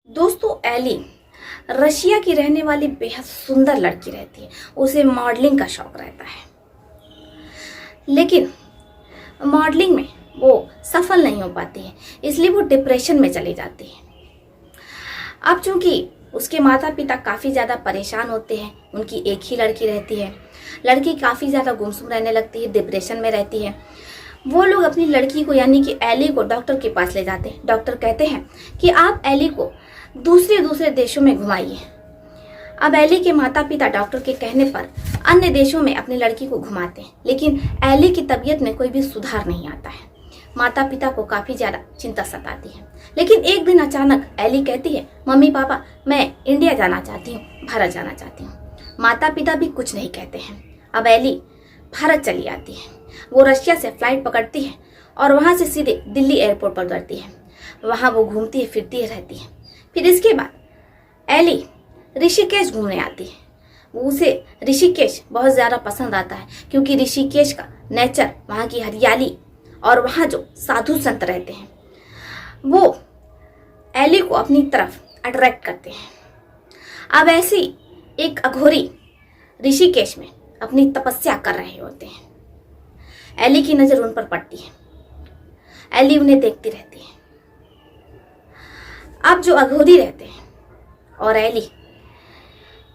दोस्तों, Eli Russia की रहने वाली बेहद सुंदर लड़की रहती है। उसे मॉडलिंग का शौक रहता है, लेकिन मॉडलिंग में वो सफल नहीं हो पाती है, इसलिए वो डिप्रेशन में चली जाती है। अब चूंकि उसके माता पिता काफ़ी ज़्यादा परेशान होते हैं, उनकी एक ही लड़की रहती है। लड़की काफ़ी ज़्यादा गुमसुम रहने लगती है, डिप्रेशन में रहती है। वो लोग अपनी लड़की को यानी कि एली को डॉक्टर के पास ले जाते हैं। डॉक्टर कहते हैं कि आप एली को दूसरे देशों में घुमाइए। अब एली के माता पिता डॉक्टर के कहने पर अन्य देशों में अपनी लड़की को घुमाते हैं, लेकिन एली की तबीयत में कोई भी सुधार नहीं आता है। माता पिता को काफी ज्यादा चिंता सताती है। लेकिन एक दिन अचानक एली कहती है, मम्मी पापा मैं इंडिया जाना चाहती हूँ, भारत जाना चाहती हूँ। माता पिता भी कुछ नहीं कहते हैं। अब एली भारत चली आती है। वो रशिया से फ्लाइट पकड़ती है और वहां से सीधे दिल्ली एयरपोर्ट पर उतरती है। वहां वो घूमती है फिरती रहती है। फिर इसके बाद एली ऋषिकेश घूमने आती है। उसे ऋषिकेश बहुत ज़्यादा पसंद आता है, क्योंकि ऋषिकेश का नेचर, वहाँ की हरियाली और वहाँ जो साधु संत रहते हैं वो एली को अपनी तरफ अट्रैक्ट करते हैं। अब ऐसी एक अघोरी ऋषिकेश में अपनी तपस्या कर रहे होते हैं। एली की नज़र उन पर पड़ती है। एली उन्हें देखती रहती है। अब जो अघोरी रहते हैं और एली,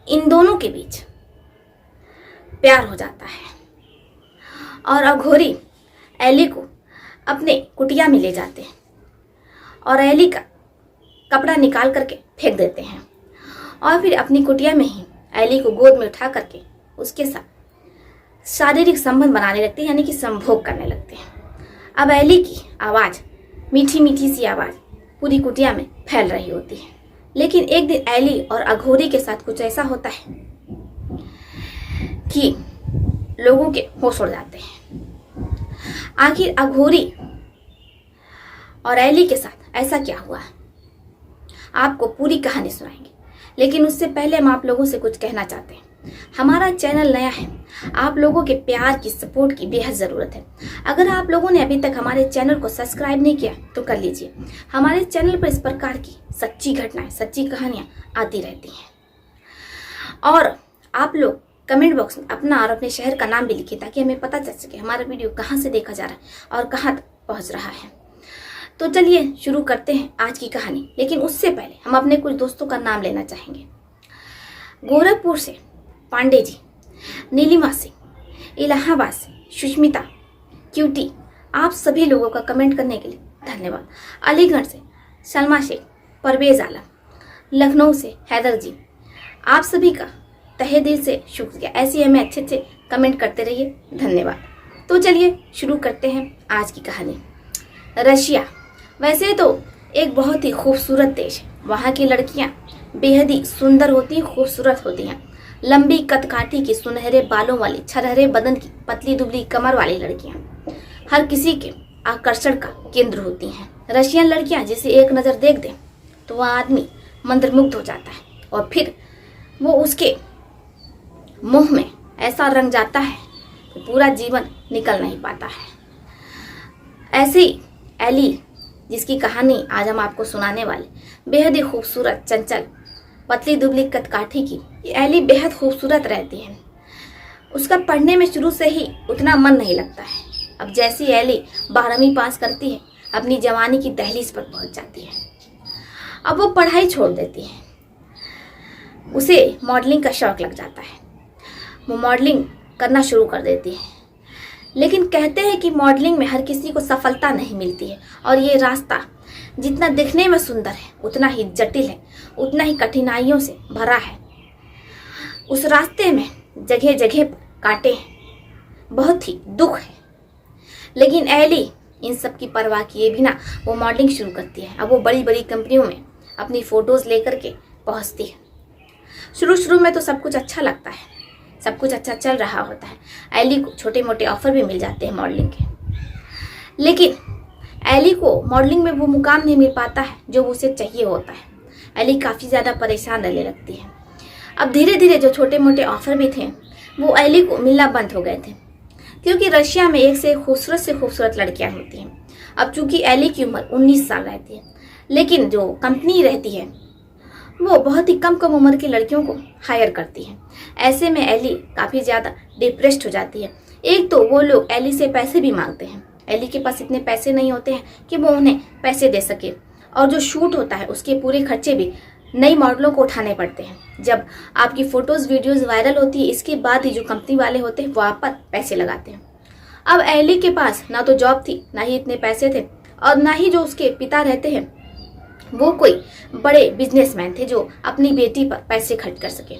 इन दोनों के बीच प्यार हो जाता है और अघोरी एली को अपने कुटिया में ले जाते हैं और एली का कपड़ा निकाल करके फेंक देते हैं और फिर अपनी कुटिया में ही एली को गोद में उठा करके उसके साथ शारीरिक संबंध बनाने लगते हैं, यानी कि संभोग करने लगते हैं। अब एली की आवाज़, मीठी मीठी सी आवाज़ पूरी कुटिया में फैल रही होती है। लेकिन एक दिन एली और अघोरी के साथ कुछ ऐसा होता है कि लोगों के होश उड़ जाते हैं। आखिर अघोरी और एली के साथ ऐसा क्या हुआ, आपको पूरी कहानी सुनाएंगे। लेकिन उससे पहले हम आप लोगों से कुछ कहना चाहते हैं। हमारा चैनल नया है, आप लोगों के प्यार की, सपोर्ट की बेहद ज़रूरत है। अगर आप लोगों ने अभी तक हमारे चैनल को सब्सक्राइब नहीं किया तो कर लीजिए। हमारे चैनल पर इस प्रकार की सच्ची घटनाएं, सच्ची कहानियां आती रहती हैं। और आप लोग कमेंट बॉक्स में अपना और अपने शहर का नाम भी लिखिए, ताकि हमें पता चल सके हमारा वीडियो कहाँ से देखा जा रहा है और कहाँ तक पहुँच रहा है। तो चलिए शुरू करते हैं आज की कहानी। लेकिन उससे पहले हम अपने कुछ दोस्तों का नाम लेना चाहेंगे। गोरखपुर से पांडे जी, नीलिमा सिंह, इलाहाबाद से सुष्मिता, क्यूटी, आप सभी लोगों का कमेंट करने के लिए धन्यवाद। अलीगढ़ से सलमा शेख, परवेज आलम, लखनऊ से हैदर जी, आप सभी का तहे दिल से शुक्रिया। ऐसे हमें अच्छे अच्छे कमेंट करते रहिए, धन्यवाद। तो चलिए शुरू करते हैं आज की कहानी। रशिया वैसे तो एक बहुत ही खूबसूरत देश है। वहाँ की लड़कियाँ बेहद ही सुंदर होती हैं, खूबसूरत होती हैं। लंबी कदकाठी की, सुनहरे बालों वाली, छरहरे बदन की, पतली दुबली कमर वाली लड़कियां हर किसी के आकर्षण का केंद्र होती हैं। रशियन लड़कियां जिसे एक नज़र देख दें तो वह आदमी मंत्रमुग्ध हो जाता है और फिर वो उसके मुंह में ऐसा रंग जाता है कि पूरा जीवन निकल नहीं पाता है। ऐसे ही एली, जिसकी कहानी आज हम आपको सुनाने वाले, बेहद ही खूबसूरत, चंचल, पतली दुबली कदकाठी की एली बेहद खूबसूरत रहती है। उसका पढ़ने में शुरू से ही उतना मन नहीं लगता है। अब जैसी एली 12वीं पास करती है, अपनी जवानी की दहलीज पर पहुंच जाती है। अब वो पढ़ाई छोड़ देती है। उसे मॉडलिंग का शौक लग जाता है। वो मॉडलिंग करना शुरू कर देती है। लेकिन कहते हैं कि मॉडलिंग में हर किसी को सफलता नहीं मिलती है और ये रास्ता जितना दिखने में सुंदर है उतना ही जटिल है, उतना ही कठिनाइयों से भरा है। उस रास्ते में जगह जगह पर कांटे हैं, बहुत ही दुख है। लेकिन एली इन सब की परवाह किए बिना वो मॉडलिंग शुरू करती है। अब वो बड़ी बड़ी कंपनियों में अपनी फ़ोटोज़ लेकर के पहुंचती है। शुरू में तो सब कुछ अच्छा लगता है, सब कुछ अच्छा चल रहा होता है। एली को छोटे मोटे ऑफर भी मिल जाते हैं मॉडलिंग के। लेकिन एली को मॉडलिंग में वो मुकाम नहीं मिल पाता है जो उसे चाहिए होता है। एली काफ़ी ज़्यादा परेशान रहने लगती है। अब धीरे धीरे जो छोटे मोटे ऑफर भी थे वो एली को मिलना बंद हो गए थे, क्योंकि रशिया में एक से खूबसूरत लड़कियां होती हैं। अब चूंकि एली की उम्र 19 साल रहती है, लेकिन जो कंपनी रहती है वो बहुत ही कम कम उम्र की लड़कियों को हायर करती है। ऐसे में एली काफ़ी ज़्यादा डिप्रेस्ड हो जाती है। एक तो वो लोग एली से पैसे भी मांगते हैं। एली के पास इतने पैसे नहीं होते हैं कि वो उन्हें पैसे दे सके, और जो शूट होता है उसके पूरे खर्चे भी नई मॉडलों को उठाने पड़ते हैं। जब आपकी फ़ोटोज़ वीडियोज़ वायरल होती है, इसके बाद ही जो कंपनी वाले होते हैं वो आप पर पैसे लगाते हैं। अब एली के पास ना तो जॉब थी, ना ही इतने पैसे थे, और ना ही जो उसके पिता रहते हैं वो कोई बड़े बिजनेसमैन थे जो अपनी बेटी पर पैसे खर्च कर सके।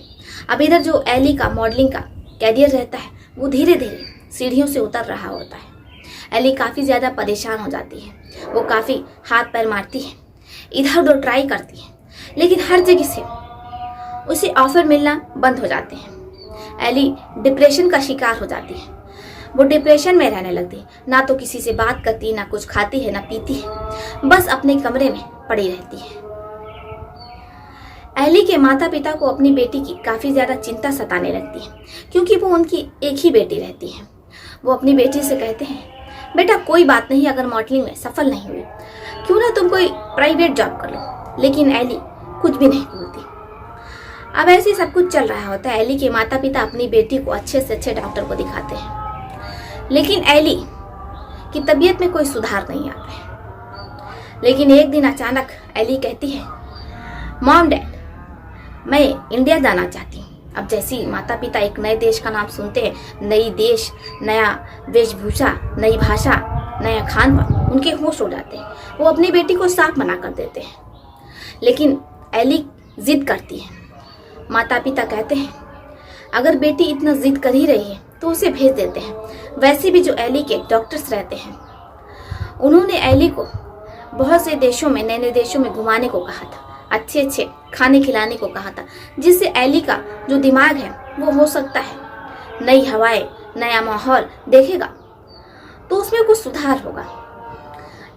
अब इधर जो एली का मॉडलिंग का कैरियर रहता है वो धीरे धीरे सीढ़ियों से उतर रहा होता है। एली काफ़ी ज़्यादा परेशान हो जाती है। वो काफ़ी हाथ पैर मारती है, इधर उधर ट्राई करती है, लेकिन हर जगह से उसे ऑफर मिलना बंद हो जाते हैं। एली डिप्रेशन का शिकार हो जाती है। वो डिप्रेशन में रहने लगती है। ना तो किसी से बात करती, ना कुछ खाती है, ना पीती है, बस अपने कमरे में पड़ी रहती है। एली के माता पिता को अपनी बेटी की काफ़ी ज़्यादा चिंता सताने लगती है, क्योंकि वो उनकी एक ही बेटी रहती है। वो अपनी बेटी से कहते हैं, बेटा कोई बात नहीं, अगर मॉडलिंग में सफल नहीं हुई क्यों ना तुम कोई प्राइवेट जॉब कर लो। लेकिन एली कुछ भी नहीं बोलती। अब ऐसे सब कुछ चल रहा होता है। एली के माता पिता अपनी बेटी को अच्छे से अच्छे डॉक्टर को दिखाते हैं, लेकिन एली की तबीयत में कोई सुधार नहीं आता है। लेकिन एक दिन अचानक एली कहती है, मॉम डैड मैं इंडिया जाना चाहती हूँ। अब जैसी माता पिता एक नए देश का नाम सुनते हैं, नई देश, नया वेशभूषा, नई भाषा, नया खान पान, उनके होश उड़ जाते हैं। वो अपनी बेटी को साफ मना कर देते हैं, लेकिन एली जिद करती है। माता पिता कहते हैं अगर बेटी इतना जिद कर ही रही है तो उसे भेज देते हैं। वैसे भी जो एली के डॉक्टर्स रहते हैं उन्होंने एली को बहुत से देशों में, नए नए देशों में घुमाने को कहा था, अच्छे अच्छे खाने खिलाने को कहा था, जिससे एली का जो दिमाग है वो हो सकता है नई हवाएं, नया माहौल देखेगा तो उसमें कुछ सुधार होगा।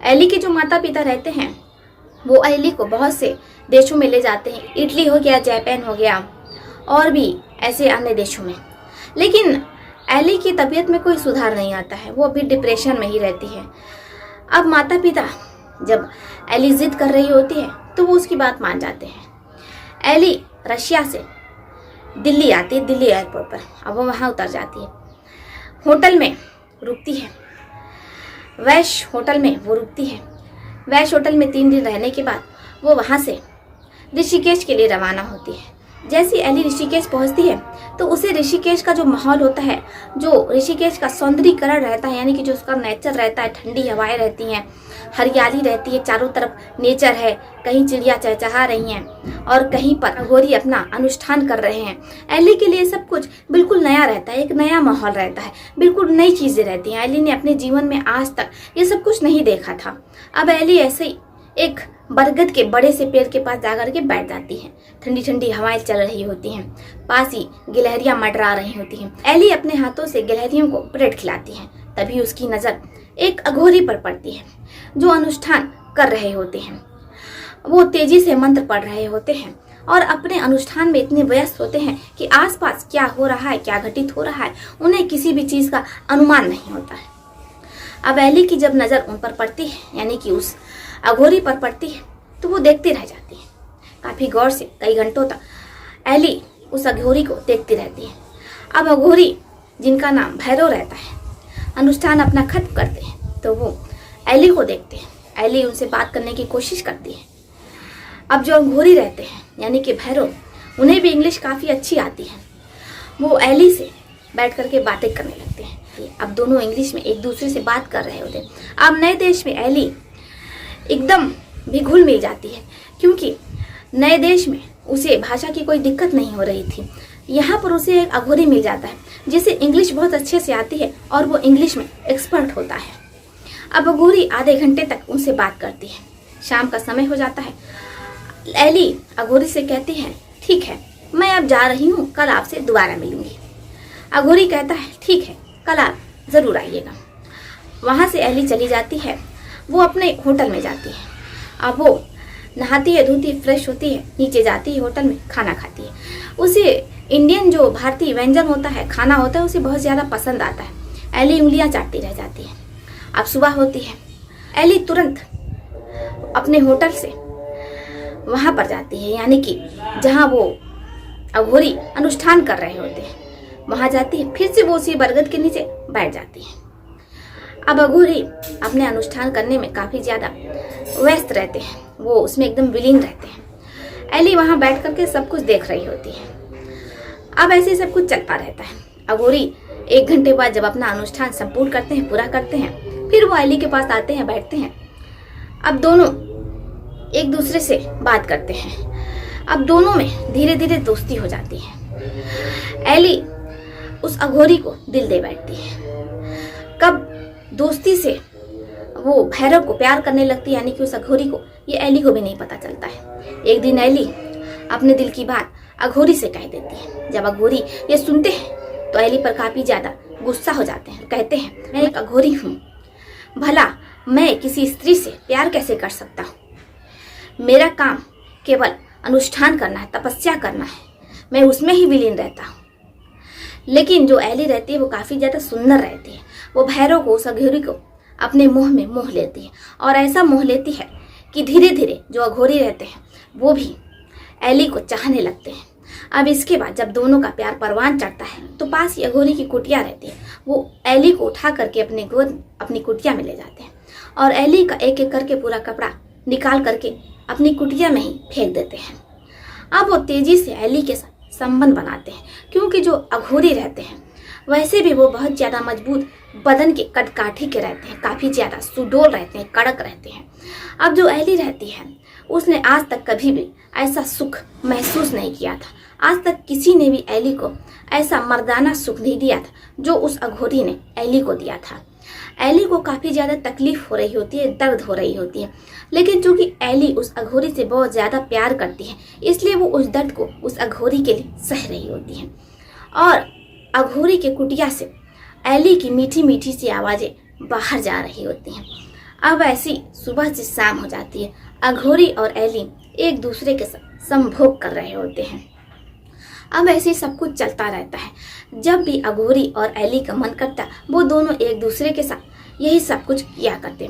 एली के जो माता पिता रहते हैं वो एली को बहुत से देशों में ले जाते हैं, इटली हो गया, जापान हो गया, और भी ऐसे अन्य देशों में। लेकिन एली की तबीयत में कोई सुधार नहीं आता है, वो अभी डिप्रेशन में ही रहती है। अब माता पिता जब एली जिद कर रही होती है तो वो उसकी बात मान जाते हैं। एली रशिया से दिल्ली आती है, दिल्ली एयरपोर्ट पर। अब वो वहाँ उतर जाती है, होटल में रुकती है, वैश होटल में वो रुकती है। वैश होटल में 3 दिन रहने के बाद वो वहाँ से ऋषिकेश के लिए रवाना होती है। जैसी एली ऋषिकेश पहुंचती है तो उसे ऋषिकेश का जो माहौल होता है, जो ऋषिकेश का सौंदर्यीकरण रहता है, यानी कि जो उसका नेचर रहता है, ठंडी हवाएं रहती हैं, हरियाली रहती है, चारों तरफ नेचर है, कहीं चिड़िया चहचहा रही हैं और कहीं पर अघोरी अपना अनुष्ठान कर रहे हैं। एली के लिए सब कुछ बिल्कुल नया रहता है, एक नया माहौल रहता है, बिल्कुल नई चीज़ें रहती हैं। एली ने अपने जीवन में आज तक ये सब कुछ नहीं देखा था। अब एली ऐसे ही एक बरगद के बड़े से पेड़ के पास जाकर के बैठ जाती है। ठंडी ठंडी हवाएं चल रही होती हैं, पास ही गिलहरियां मंडरा रही होती हैं। एली अपने हाथों से गिलहरियों को ब्रेड खिलाती है। तभी उसकी नज़र एक अघोरी पर पड़ती है जो अनुष्ठान कर रहे होते हैं। वो तेजी से मंत्र पढ़ रहे होते हैं और अपने अनुष्ठान में इतने व्यस्त होते हैं कि आसपास क्या हो रहा है, क्या घटित हो रहा है, उन्हें किसी भी चीज़ का अनुमान नहीं होता है। अब एली की जब नज़र उन पर पड़ती है, यानी कि उस अघोरी पर पड़ती है, तो वो देखती रह जाती है। काफ़ी गौर से कई घंटों तक एली उस अघोरी को देखती रहती है। अब अघोरी, जिनका नाम भैरव रहता है, अनुष्ठान अपना खत्म करते हैं तो वो एली को देखते हैं। एली उनसे बात करने की कोशिश करती है। अब जो अघोरी रहते हैं, यानी कि भैरव, उन्हें भी इंग्लिश काफ़ी अच्छी आती है। वो एली से बैठ करके बातें करने लगते हैं। अब दोनों इंग्लिश में एक दूसरे से बात कर रहे होते हैं। अब नए देश में एली एकदम भी घुल मिल जाती है, क्योंकि नए देश में उसे भाषा की कोई दिक्कत नहीं हो रही थी। यहाँ पर उसे एक अघोरी मिल जाता है जिसे इंग्लिश बहुत अच्छे से आती है और वो इंग्लिश में एक्सपर्ट होता है। अब अघोरी आधे घंटे तक उनसे बात करती है। शाम का समय हो जाता है। एली अघोरी से कहती है, ठीक है, मैं अब जा रही हूँ, कल आपसे दोबारा मिलूंगी। अघोरी कहता है, ठीक है, कल आप ज़रूर आइएगा। वहाँ से एली चली जाती है। वो अपने होटल में जाती है। अब वो नहाती है, धोती है, फ्रेश होती है, नीचे जाती है, होटल में खाना खाती है। उसे इंडियन जो भारतीय व्यंजन होता है, खाना होता है, उसे बहुत ज़्यादा पसंद आता है। एली उंगलियां चाटती रह जाती है। अब सुबह होती है। एली तुरंत अपने होटल से वहाँ पर जाती है, यानी कि जहाँ वो अघोरी अनुष्ठान कर रहे होते हैं वहाँ जाती है। फिर से वो उसी बरगद के नीचे बैठ जाती है। अब अघोरी अपने अनुष्ठान करने में काफ़ी ज़्यादा व्यस्त रहते हैं, वो उसमें एकदम विलीन रहते हैं। एली वहाँ बैठ करके सब कुछ देख रही होती है। अब ऐसे ही सब कुछ चलता रहता है। अघोरी 1 घंटे बाद जब अपना अनुष्ठान संपूर्ण करते हैं, पूरा करते हैं, फिर वो एली के पास आते हैं, बैठते हैं। अब दोनों एक दूसरे से बात करते हैं। अब दोनों में धीरे धीरे दोस्ती हो जाती है। एली उस अघोरी को दिल दे बैठती है। कब दोस्ती से वो भैरव को प्यार करने लगती है, यानी कि उस अघोरी को, ये एली को भी नहीं पता चलता है। एक दिन एली अपने दिल की बात अघोरी से कह देती है। जब अघोरी ये सुनते हैं तो एली पर काफी ज्यादा गुस्सा हो जाते हैं। कहते हैं, मैं एक अघोरी हूँ, भला मैं किसी स्त्री से प्यार कैसे कर सकता हूँ? मेरा काम केवल अनुष्ठान करना है, तपस्या करना है, मैं उसमें ही विलीन रहता हूँ। लेकिन जो एली रहती है वो काफी ज्यादा सुंदर रहती है। वो भैरव को, उस अघोरी को अपने मुंह में मोह लेती है, और ऐसा मोह लेती है कि धीरे धीरे जो अघोरी रहते हैं वो भी एली को चाहने लगते हैं। अब इसके बाद जब दोनों का प्यार परवान चढ़ता है तो पास ही अघोरी की कुटिया रहती है। वो एली को उठा करके अपने गोद अपनी कुटिया में ले जाते हैं और एली का एक एक करके पूरा कपड़ा निकाल करके अपनी कुटिया में ही फेंक देते हैं। अब वो तेजी से एली के साथ संबंध बनाते हैं, क्योंकि जो अघोरी रहते हैं वैसे भी वो बहुत ज़्यादा मजबूत बदन के कदकाठी के रहते हैं, काफ़ी ज़्यादा सुडौल रहते हैं, कड़क रहते हैं। अब जो एली रहती है उसने आज तक कभी भी ऐसा सुख महसूस नहीं किया था। आज तक किसी ने भी एली को ऐसा मर्दाना सुख नहीं दिया था जो उस अघोरी ने एली को दिया था। एली को काफ़ी ज़्यादा तकलीफ हो रही होती है, दर्द हो रही होती है, लेकिन चूंकि एली उस अघोरी से बहुत ज़्यादा प्यार करती है इसलिए वो उस दर्द को उस अघोरी के लिए सह रही होती है। और अघोरी के कुटिया से एली की मीठी मीठी सी आवाज़ें बाहर जा रही होती हैं। अब ऐसी सुबह से शाम हो जाती है। अघोरी और एली एक दूसरे के साथ संभोग कर रहे होते हैं। अब ऐसे सब कुछ चलता रहता है। जब भी अघोरी और एली का मन करता वो दोनों एक दूसरे के साथ यही सब कुछ किया करते।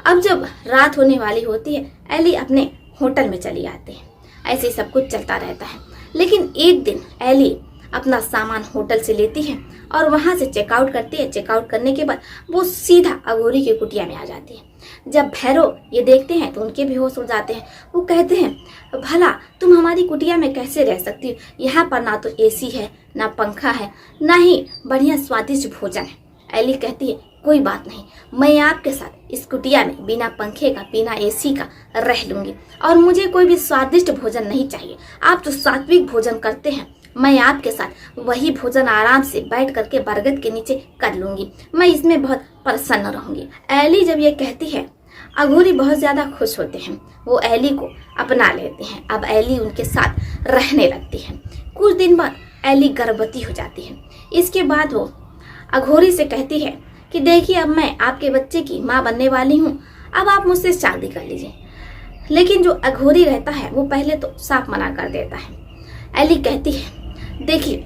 अब जब रात होने वाली होती है एली अपने होटल में चली आती है। ऐसे सब कुछ चलता रहता है। लेकिन एक दिन एली अपना सामान होटल से लेती है और वहाँ से चेकआउट करती है। चेकआउट करने के बाद वो सीधा अघोरी की कुटिया में आ जाती है। जब भैरव ये देखते हैं तो उनके भी होश उड़ जाते हैं। वो कहते हैं, भला तुम हमारी कुटिया में कैसे रह सकती हो? यहाँ पर ना तो एसी है, ना पंखा है, ना ही बढ़िया स्वादिष्ट भोजन है। एली कहती है, कोई बात नहीं, मैं आपके साथ इस कुटिया में बिना पंखे का, बिना एसी का रह लूंगी, और मुझे कोई भी स्वादिष्ट भोजन नहीं चाहिए। आप जो सात्विक भोजन करते हैं मैं आपके साथ वही भोजन आराम से बैठ करके बरगद के नीचे कर लूंगी। मैं इसमें बहुत प्रसन्न रहूंगी। एली जब ये कहती है अघोरी बहुत ज्यादा खुश होते हैं। वो एली को अपना लेते हैं। अब एली उनके साथ रहने लगती है। कुछ दिन बाद एली गर्भवती हो जाती है। इसके बाद वो अघोरी से कहती है कि देखिए, अब मैं आपके बच्चे की माँ बनने वाली हूँ, अब आप मुझसे शादी कर लीजिए। लेकिन जो अघोरी रहता है वो पहले तो साफ मना कर देता है। एली कहती है, देखिए,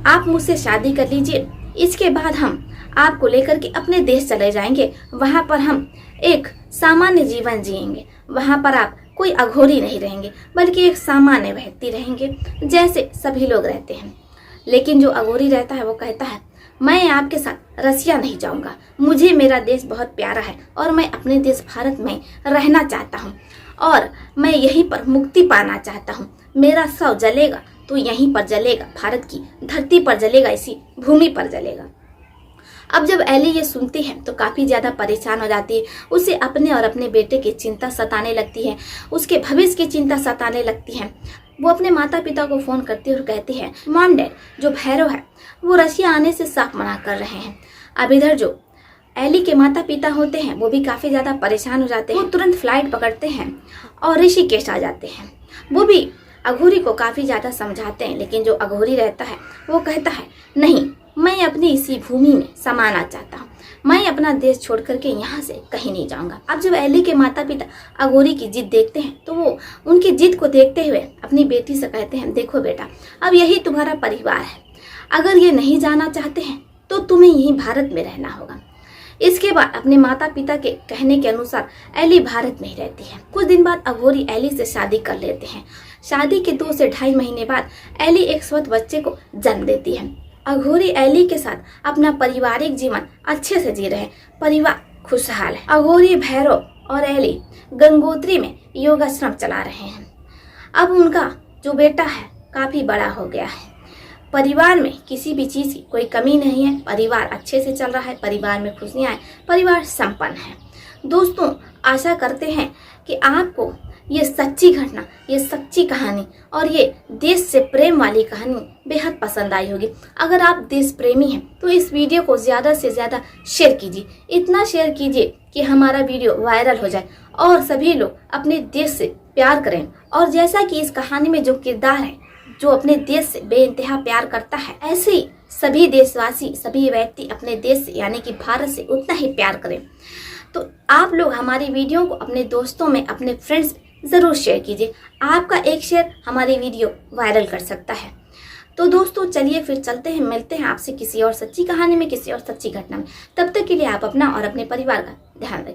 आप मुझसे शादी कर लीजिए, इसके बाद हम आपको लेकर के अपने देश चले जाएंगे। वहाँ पर हम एक सामान्य जीवन जिएंगे। वहाँ पर आप कोई अघोरी नहीं रहेंगे, बल्कि एक सामान्य व्यक्ति रहेंगे जैसे सभी लोग रहते हैं। लेकिन जो अघोरी रहता है वो कहता है, मैं आपके साथ रसिया नहीं जाऊँगा। मुझे मेरा देश बहुत प्यारा है और मैं अपने देश भारत में रहना चाहता हूँ और मैं यहीं पर मुक्ति पाना चाहता हूँ। मेरा शव जलेगा तो यहीं पर जलेगा, भारत की धरती पर जलेगा, इसी भूमि पर जलेगा। अब जब एली ये सुनती है तो काफ़ी ज़्यादा परेशान हो जाती है। उसे अपने और अपने बेटे की चिंता सताने लगती है, उसके भविष्य की चिंता सताने लगती है। वो अपने माता पिता को फ़ोन करती है और कहती है, मॉम डैड, जो भैरव है वो रसिया आने से साफ मना कर रहे हैं। अब इधर जो एली के माता पिता होते हैं वो भी काफ़ी ज़्यादा परेशान हो जाते हैं। वो तुरंत फ्लाइट पकड़ते हैं और ऋषिकेश आ जाते हैं। वो भी अघोरी को काफ़ी ज़्यादा समझाते हैं, लेकिन जो अघोरी रहता है वो कहता है, नहीं, मैं अपनी इसी भूमि में समाना चाहता हूँ। मैं अपना देश छोड़ करके यहाँ से कहीं नहीं जाऊँगा। अब जब एली के माता पिता अघोरी की जिद देखते हैं तो वो उनकी जिद को देखते हुए अपनी बेटी से कहते हैं, देखो बेटा, अब यही तुम्हारा परिवार है। अगर ये नहीं जाना चाहते हैं तो तुम्हें यहीं भारत में रहना होगा। इसके बाद अपने माता पिता के कहने के अनुसार एली भारत में ही रहती है। कुछ दिन बाद अघोरी एली से शादी कर लेते हैं। शादी के 2 से ढाई महीने बाद एली एक स्वस्थ बच्चे को जन्म देती है। अघोरी एली के साथ अपना पारिवारिक जीवन अच्छे से जी रहे हैं। परिवार खुशहाल है। अघोरी भैरव और एली गंगोत्री में योगाश्रम चला रहे हैं। अब उनका जो बेटा है काफी बड़ा हो गया है। परिवार में किसी भी चीज की कोई कमी नहीं है। परिवार अच्छे से चल रहा है। परिवार में खुशियां हैं। परिवार संपन्न है। दोस्तों, आशा करते हैं कि आपको ये सच्ची घटना, ये सच्ची कहानी और ये देश से प्रेम वाली कहानी बेहद पसंद आई होगी। अगर आप देश प्रेमी हैं तो इस वीडियो को ज़्यादा से ज़्यादा शेयर कीजिए। इतना शेयर कीजिए कि हमारा वीडियो वायरल हो जाए और सभी लोग अपने देश से प्यार करें। और जैसा कि इस कहानी में जो किरदार है जो अपने देश से बेइंतहा प्यार करता है, ऐसे ही सभी देशवासी, सभी व्यक्ति अपने देश से यानी कि भारत से उतना ही प्यार करें। तो आप लोग हमारी वीडियो को अपने दोस्तों में, अपने फ्रेंड्स में ज़रूर शेयर कीजिए। आपका एक शेयर हमारी वीडियो वायरल कर सकता है। तो दोस्तों, चलिए फिर चलते हैं, मिलते हैं आपसे किसी और सच्ची कहानी में, किसी और सच्ची घटना में। तब तक के लिए आप अपना और अपने परिवार का ध्यान रखिए।